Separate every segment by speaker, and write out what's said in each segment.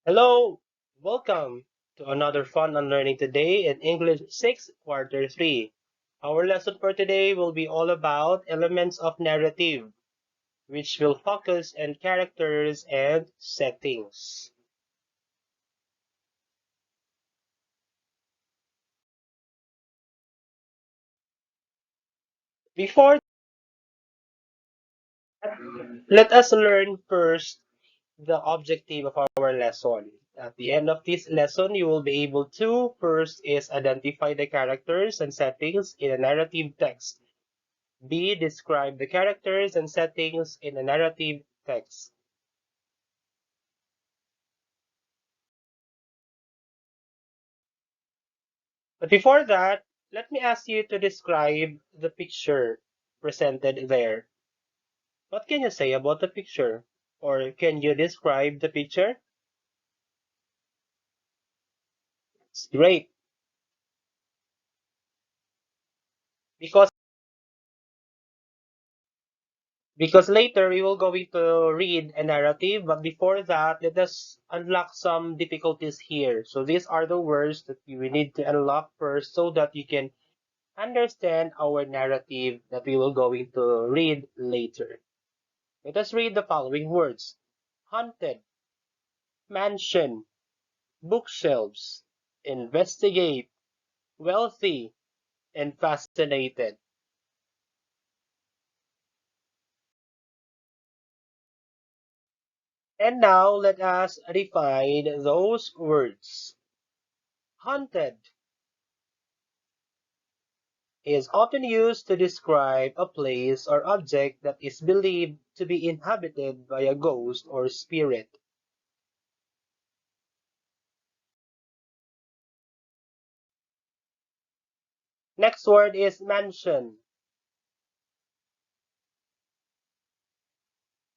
Speaker 1: Hello, welcome to another fun on learning today in English 6 quarter 3. Our lesson for today will be all about elements of narrative, which will focus on characters and settings. Before that, let us learn first the objective of our lesson. At the end of this lesson, you will be able to first is identify the characters and settings in a narrative text. B. Describe the characters and settings in a narrative text. But before that, let me ask you to describe the picture presented there. What can you say about the picture? Or can you describe the picture? It's great. Because because later we will going to read a narrative, but before that, let us unlock some difficulties here. So these are the words that we need to unlock first so that you can understand our narrative that we will going to read later. Let us read the following words. Haunted, mansion, bookshelves, investigate, wealthy, and fascinated. And now let us define those words. Haunted is often used to describe a place or object that is believed to be inhabited by a ghost or spirit. Next word is mansion.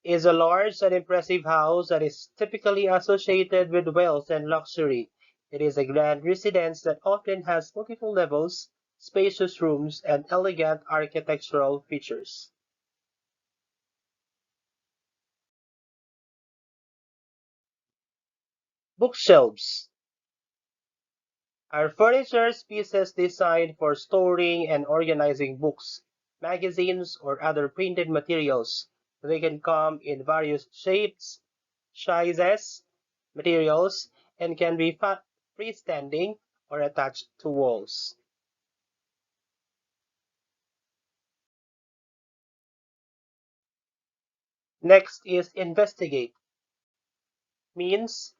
Speaker 1: Is a large and impressive house that is typically associated with wealth and luxury. It is a grand residence that often has multiple levels, spacious rooms, and elegant architectural features. Bookshelves are furniture pieces designed for storing and organizing books, magazines, or other printed materials. They can come in various shapes, sizes, materials, and can be freestanding or attached to walls. Next is investigate, means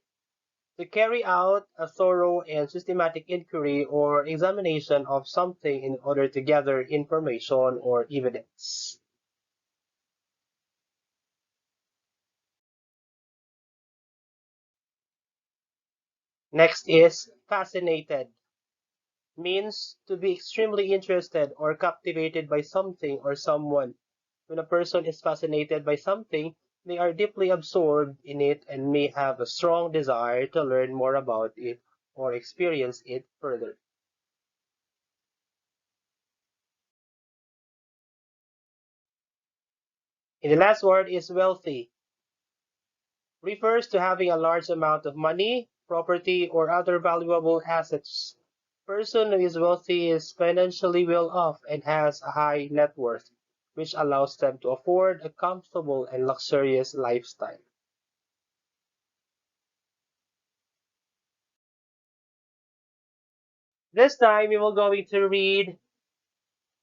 Speaker 1: to carry out a thorough and systematic inquiry or examination of something in order to gather information or evidence. Next is fascinated, means to be extremely interested or captivated by something or someone. When a person is fascinated by something, they are deeply absorbed in it and may have a strong desire to learn more about it or experience it further. And the last word is wealthy, refers to having a large amount of money, property, or other valuable assets. Person who is wealthy is financially well off and has a high net worth, which allows them to afford a comfortable and luxurious lifestyle. This time we will going to read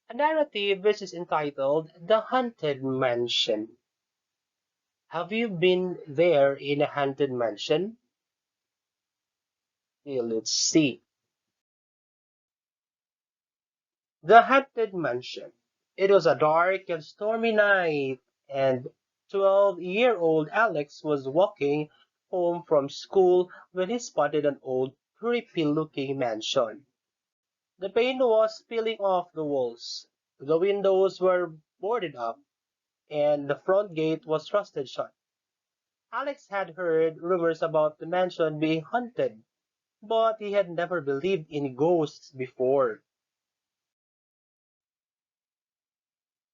Speaker 1: a narrative which is entitled The Haunted Mansion. Have you been there in a haunted mansion? Okay, let's see. The Haunted Mansion. It was a dark and stormy night, and 12-year-old Alex was walking home from school when he spotted an old, creepy-looking mansion. The paint was peeling off the walls, the windows were boarded up, and the front gate was rusted shut. Alex had heard rumors about the mansion being haunted, but he had never believed in ghosts before.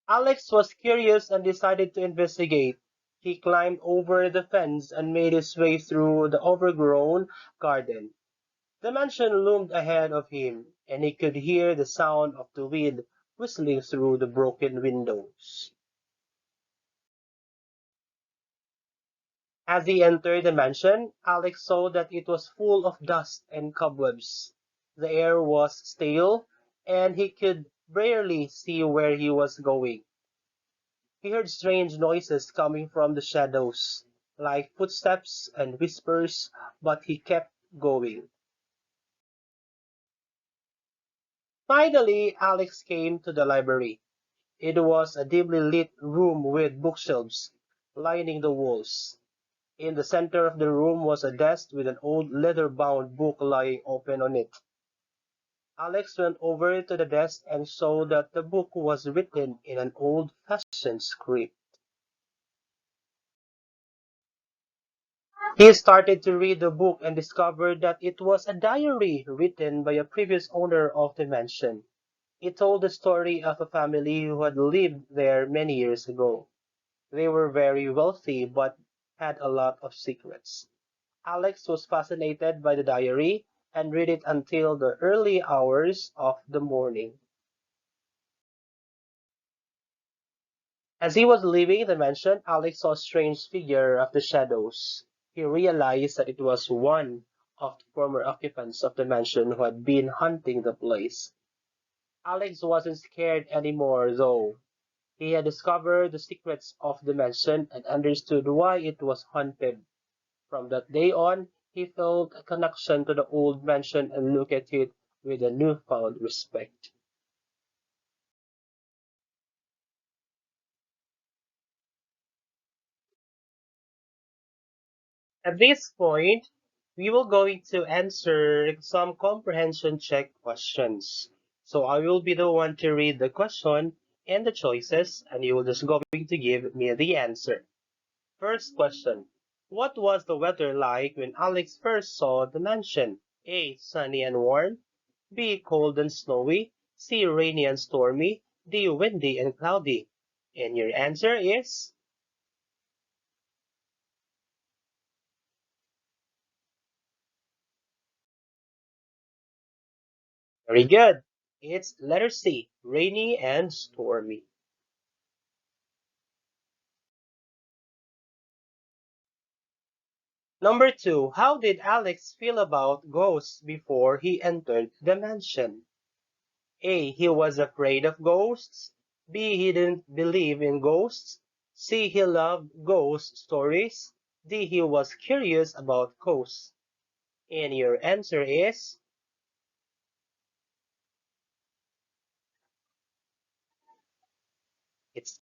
Speaker 1: Alex was curious and decided to investigate. He climbed over the fence and made his way through the overgrown garden. The mansion loomed ahead of him, and he could hear the sound of the wind whistling through the broken windows. As he entered the mansion, Alex saw that it was full of dust and cobwebs. The air was stale, and he could barely see where he was going. He heard strange noises coming from the shadows, like footsteps and whispers, but he kept going. Finally, Alex came to the library. It was a dimly lit room with bookshelves lining the walls. In the center of the room was a desk with an old leather-bound book lying open on it. Alex went over to the desk and saw that the book was written in an old-fashioned script. He started to read the book and discovered that it was a diary written by a previous owner of the mansion. It told the story of a family who had lived there many years ago. They were very wealthy but had a lot of secrets. Alex was fascinated by the diary and read it until the early hours of the morning. As he was leaving the mansion, Alex saw a strange figure of the shadows. He realized that it was one of the former occupants of the mansion who had been hunting the place. Alex wasn't scared anymore, though. He had discovered the secrets of the mansion and understood why it was haunted. From that day on, he felt a connection to the old mansion and looked at it with a newfound respect. At this point, we will going to answer some comprehension check questions. So I will be the one to read the question and the choices, and you will just going to give me the answer. First question. What was the weather like when Alex first saw the mansion? A. Sunny and warm. B. Cold and snowy. C. Rainy and stormy. D. Windy and cloudy. And your answer is very good. It's letter C. Rainy and stormy. Number two. How did Alex feel about ghosts before he entered the mansion? A. He was afraid of ghosts. B. He didn't believe in ghosts. C. He loved ghost stories. D. He was curious about ghosts. And your answer is it's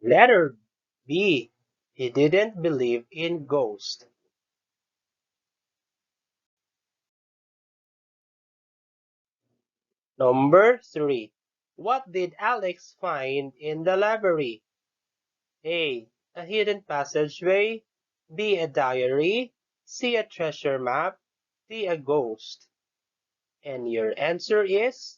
Speaker 1: letter B. He didn't believe in ghosts. Number three. What did Alex find in the library? A. A hidden passageway. B. A diary. C. A treasure map. D. A ghost. And your answer is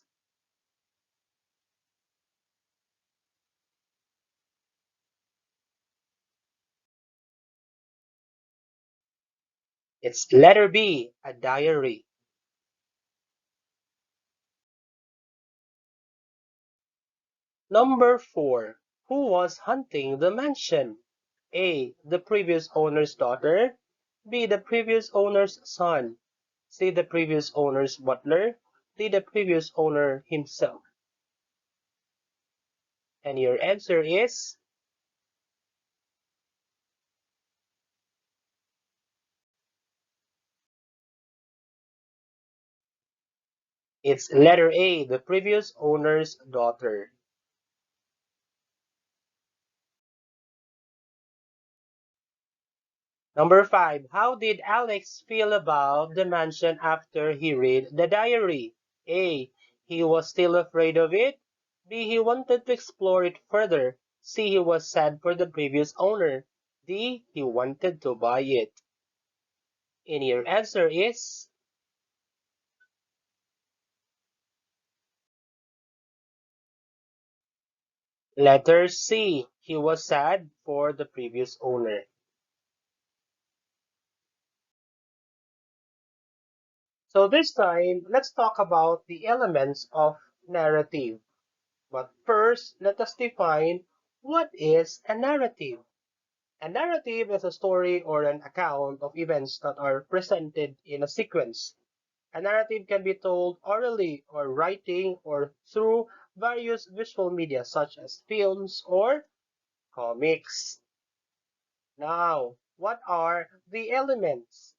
Speaker 1: it's letter B, a diary. Number four. Who was hunting the mansion? A. The previous owner's daughter. B. The previous owner's son. C. The previous owner's butler. D. The previous owner himself. And your answer is it's letter A, the previous owner's daughter. Number five. How did Alex feel about the mansion after he read the diary? A. He was still afraid of it. B. He wanted to explore it further. C. He was sad for the previous owner. D. He wanted to buy it. And your answer is letter C. He was sad for the previous owner. So this time, let's talk about the elements of narrative. But first, let us define what is a narrative. A narrative is a story or an account of events that are presented in a sequence. A narrative can be told orally or writing or through various visual media such as films or comics. Now, what are the elements?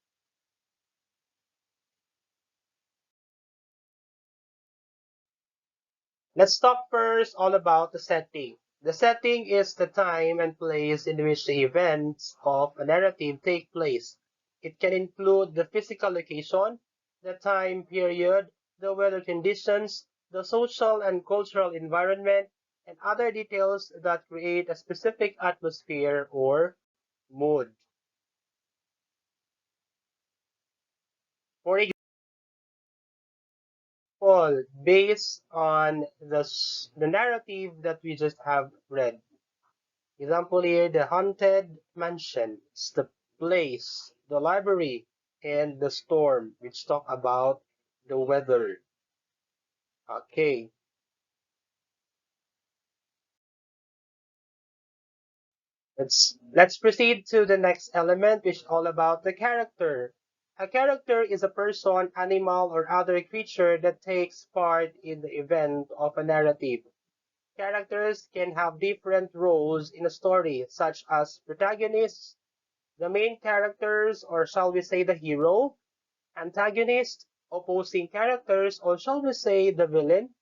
Speaker 1: Let's talk first all about the setting. The setting is the time and place in which the events of a narrative take place. It can include the physical location, the time period, the weather conditions, the social and cultural environment, and other details that create a specific atmosphere or mood. For example, based on the narrative that we just have read, example here, the haunted mansion, it's the place, the library, and the storm, which talk about the weather. Okay, let's proceed to the next element, which is all about the character. A character is a person, animal, or other creature that takes part in the event of a narrative. Characters can have different roles in a story, such as protagonists, the main characters, or shall we say the hero, antagonists, opposing characters, or shall we say the villain,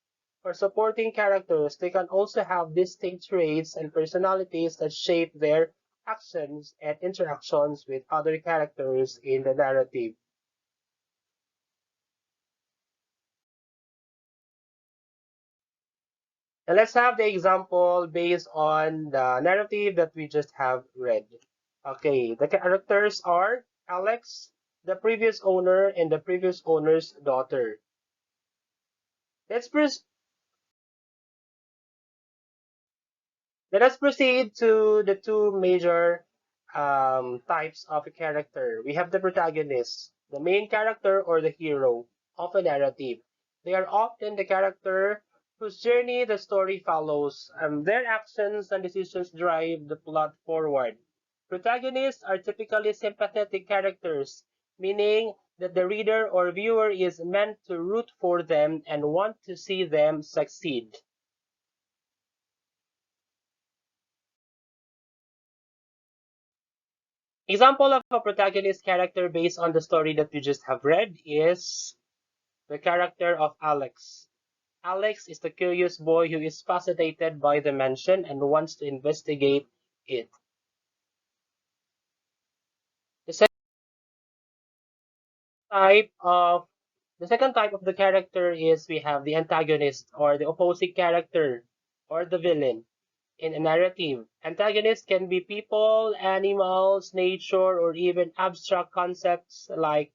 Speaker 1: or supporting characters. They can also have distinct traits and personalities that shape their actions and interactions with other characters in the narrative. And let's have the example based on the narrative that we just have read. Okay, the characters are Alex, the previous owner, and the previous owner's daughter. Let's pres- Let us proceed to the two major types of a character. We have the protagonist, the main character or the hero of a narrative. They are often the character whose journey the story follows, and their actions and decisions drive the plot forward. Protagonists are typically sympathetic characters, meaning that the reader or viewer is meant to root for them and want to see them succeed. Example of a protagonist character based on the story that we just have read is the character of Alex. Alex is the curious boy who is fascinated by the mansion and wants to investigate it. The second type of the second type of the character is we have the antagonist or the opposing character or the villain in a narrative. Antagonists can be people, animals, nature, or even abstract concepts like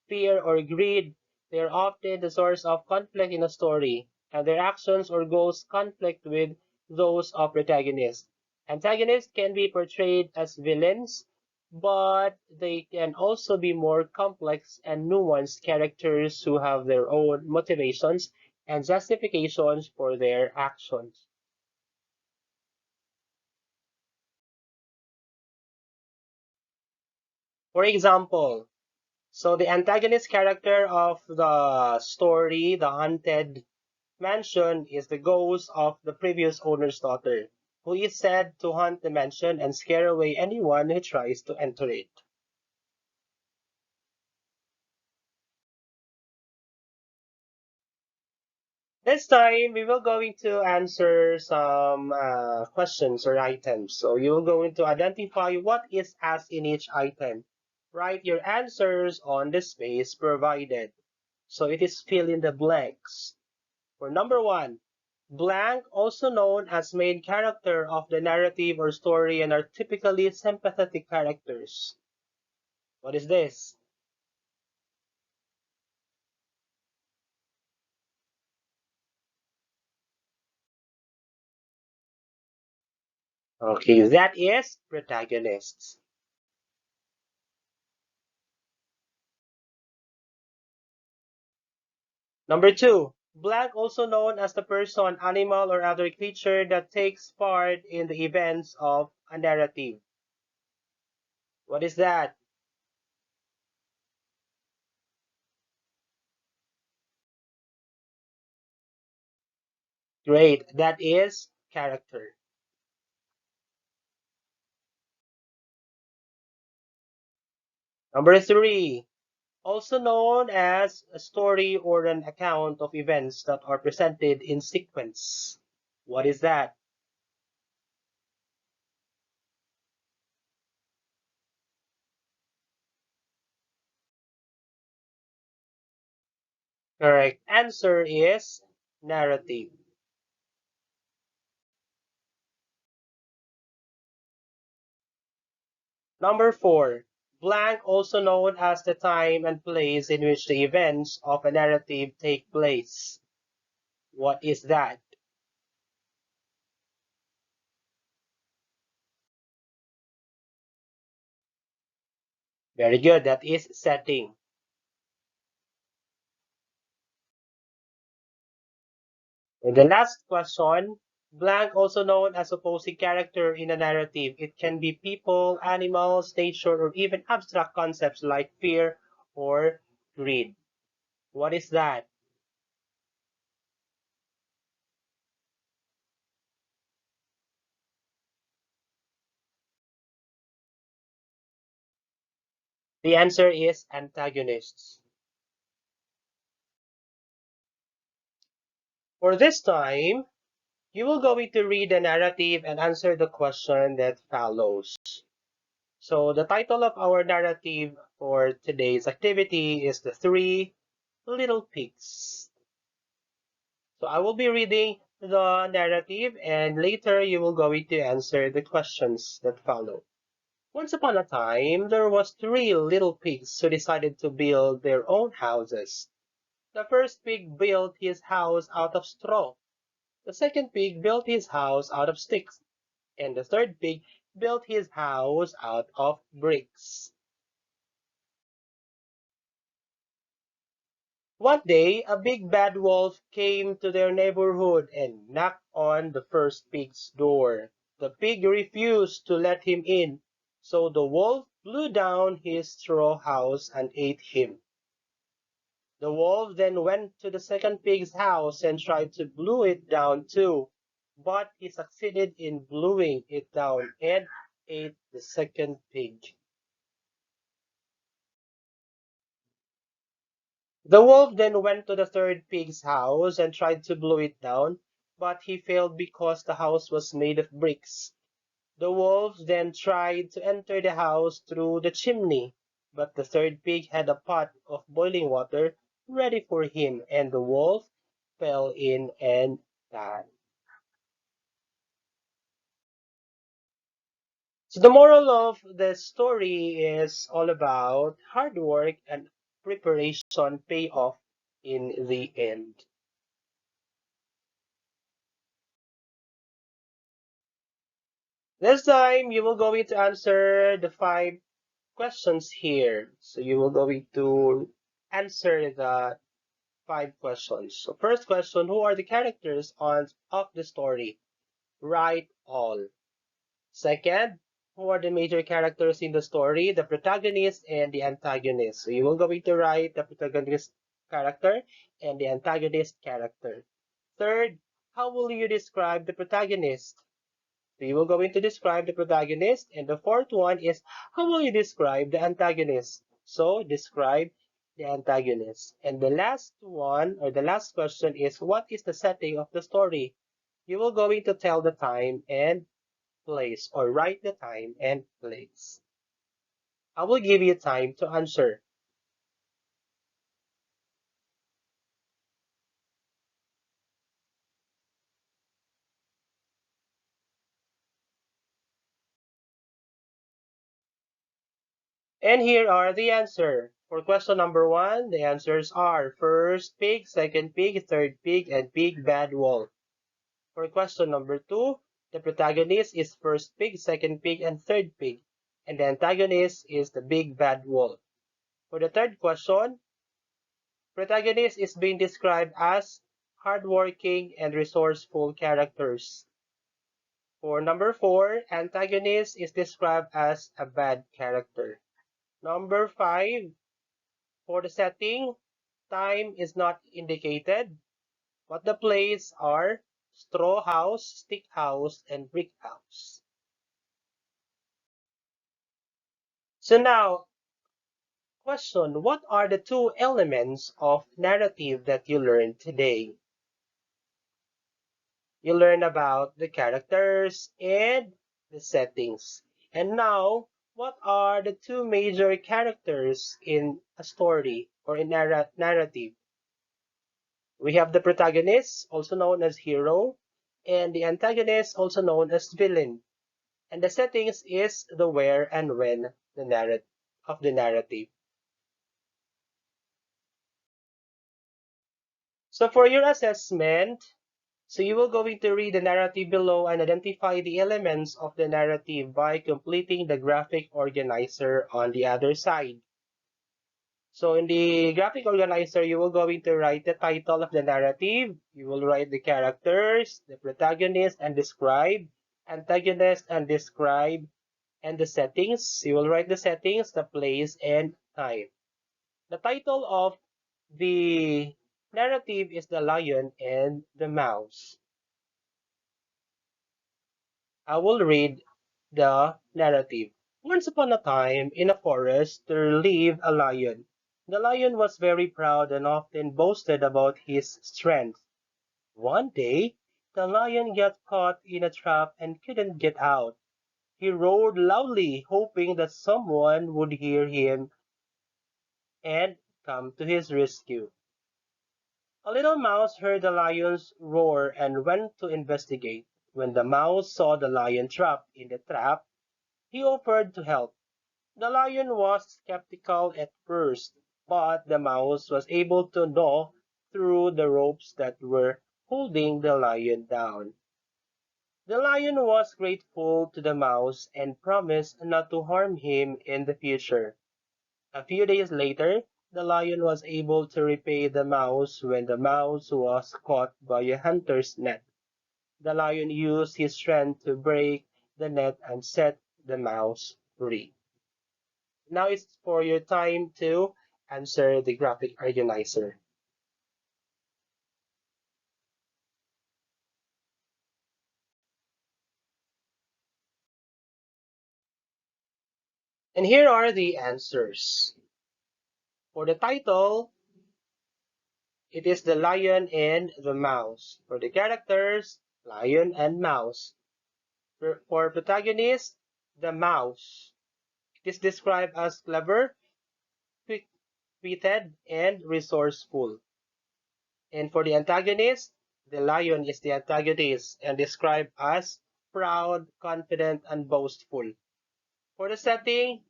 Speaker 1: fear, or greed. They are often the source of conflict in a story, and their actions or goals conflict with those of protagonists. Antagonists can be portrayed as villains, but they can also be more complex and nuanced characters who have their own motivations and justifications for their actions. For example, so the antagonist character of the story, The Haunted Mansion, is the ghost of the previous owner's daughter, who is said to haunt the mansion and scare away anyone who tries to enter it. This time, we will going to answer some questions or items. So you will going to identify what is asked in each item. Write your answers on the space provided. So it is fill in the blanks. For number one, blank, also known as main character of the narrative or story and are typically sympathetic characters. What is this? Okay, that is protagonists. Number two, blank, also known as the person, animal, or other creature that takes part in the events of a narrative. What is that? Great, that is character. Number three, also known as a story or an account of events that are presented in sequence. What is that? Correct answer is narrative. Number four, blank, also known as the time and place in which the events of a narrative take place. What is that? Very good, that is setting. And the last question, blank, also known as opposing character in a narrative. It can be people, animals, nature, or even abstract concepts like fear or greed. What is that? The answer is antagonists. For this time, you will going to read the narrative and answer the question that follows. So the title of our narrative for today's activity is The Three Little Pigs. So I will be reading the narrative and later you will going to answer the questions that follow. Once upon a time, there was three little pigs who decided to build their own houses. The first pig built his house out of straw. The second pig built his house out of sticks. And the third pig built his house out of bricks. One day, a big bad wolf came to their neighborhood and knocked on the first pig's door. The pig refused to let him in, so the wolf blew down his straw house and ate him. The wolf then went to the second pig's house and tried to blow it down too, but he succeeded in blowing it down and ate the second pig. The wolf then went to the third pig's house and tried to blow it down, but he failed because the house was made of bricks. The wolf then tried to enter the house through the chimney, but the third pig had a pot of boiling water ready for him, and the wolf fell in and died. So the moral of the story is all about hard work and preparation pay off in the end. This time, you will going to answer the five questions here. So you will going to answer the five questions. So first question, who are the characters of the story? Write all. Second, who are the major characters in the story? The protagonist and the antagonist. So you will going to write the protagonist character and the antagonist character. Third, how will you describe the protagonist? So you will going to describe the protagonist. And the fourth one is, how will you describe the antagonist? So describe the antagonist. And the last one, or the last question is, what is the setting of the story? You will going to tell the time and place, or write the time and place. I will give you time to answer. And here are the answer. For question number one, the answers are first pig, second pig, third pig, and big bad wolf. For question number two, The protagonist is first pig, second pig, and third pig. And the antagonist is the big bad wolf. For the third question, protagonist is being described as hardworking and resourceful characters. For number 4, antagonist is described as a bad character. Number 5, for the setting, time is not indicated, but the places are straw house, stick house, and brick house. So now, question, what are the two elements of narrative that you learned today? You learn about the characters and the settings. And now, what are the two major characters in a story or in narrative? We have the protagonist, also known as hero, and the antagonist, also known as villain. And the settings is the where and when the narrative of the narrative. So for your assessment, so you will going to read the narrative below and identify the elements of the narrative by completing the graphic organizer on the other side. So in the graphic organizer, you will going to write the title of the narrative. You will write the characters, the protagonist and describe, antagonist and describe, and the settings. You will write the settings, the place, and time. The title of the narrative is The Lion and the Mouse. I will read the narrative. Once upon a time, in a forest, there lived a lion. The lion was very proud and often boasted about his strength. One day, the lion got caught in a trap and couldn't get out. He roared loudly, hoping that someone would hear him and come to his rescue. A little mouse heard the lion's roar and went to investigate. When the mouse saw the lion trapped in the trap, he offered to help. The lion was skeptical at first, but the mouse was able to gnaw through the ropes that were holding the lion down. The lion was grateful to the mouse and promised not to harm him in the future. A few days later, the lion was able to repay the mouse when the mouse was caught by a hunter's net. The lion used his strength to break the net and set the mouse free. Now it's for your time to answer the graphic organizer. And here are the answers. For the title, it is The Lion and the Mouse. For the characters, lion and mouse. For protagonist, the mouse. It is described as clever, quick-witted, and resourceful. And for the antagonist, the lion is the antagonist and described as proud, confident, and boastful. For the setting,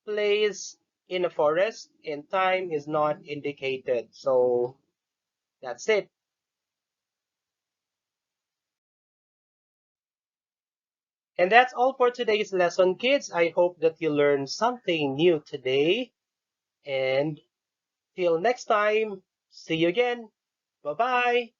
Speaker 1: place in a forest and time is not indicated. So that's it. And that's all for today's lesson, kids. I hope that you learned something new today. And till next time, see you again. Bye bye.